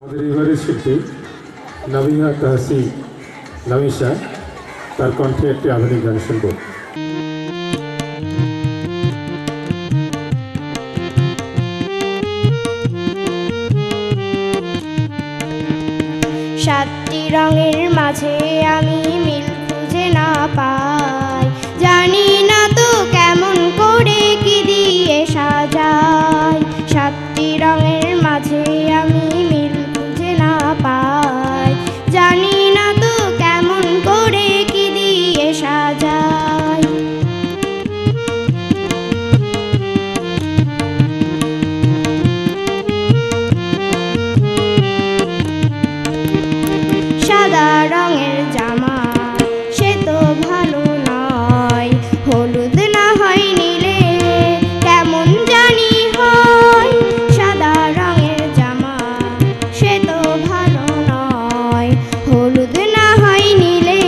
আমাদের এবারের শিল্পী নবীহা তাহসিন নমিশা তার কণ্ঠে একটি আধুনিক গান শুনব। সাতটি রঙের মাঝে আমি মিল খুঁজে না পাই, জানি না তো কেমন করে কি দিয়ে সাজাই। সাতটি রঙের মাঝে আমি মিল খুঁজে না পাই, জানি না তো কেমন করে কি দিয়ে সাজাই। সাদা রঙের জামা সে তো ভালো নয়, হলুদ না হয় নীলে কেমন জানি হয়। সাদা রঙের জামা সে তো ভালো নয়, হলুদ না হয় নীলে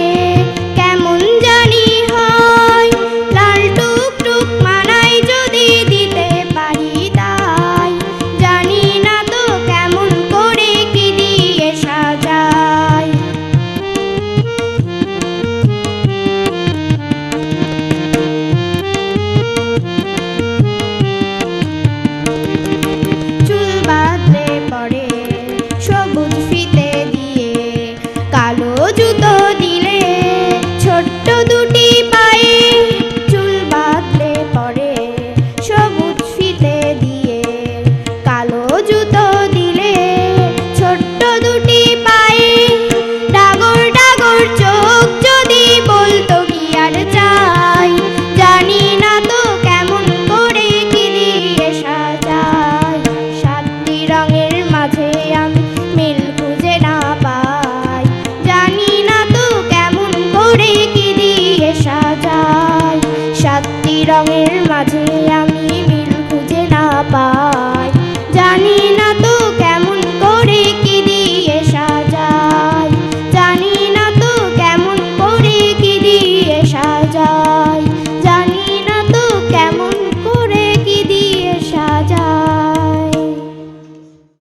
কেমন জানি হয়। লাল টুকটুক মানায় যদি দিতে পারি তাই, জানি না তো কেমন করে কি দিয়ে সাজাই। চুল বাঁধলে পরে সবুজ ফিতে দিয়ে, কালো জুতো দিলে ছোট্ট দুটি পায়ে। চুল বাঁধলে পরে সবুজ ফিতে দিয়ে, কালো জুতো দিলে ছোট্ট দুটি পায়ে। ডাগর ডাগর চোখ যদি বলতো কি আর চাই, জানি না তো কেমন করে কি দিয়ে সাজাই। সাতটি রঙের মাঝে আমি মিল খুঁজে না পাই, জানি না তো কেমন করে কি দিয়ে সাজাই। সাতটি রঙের মাঝে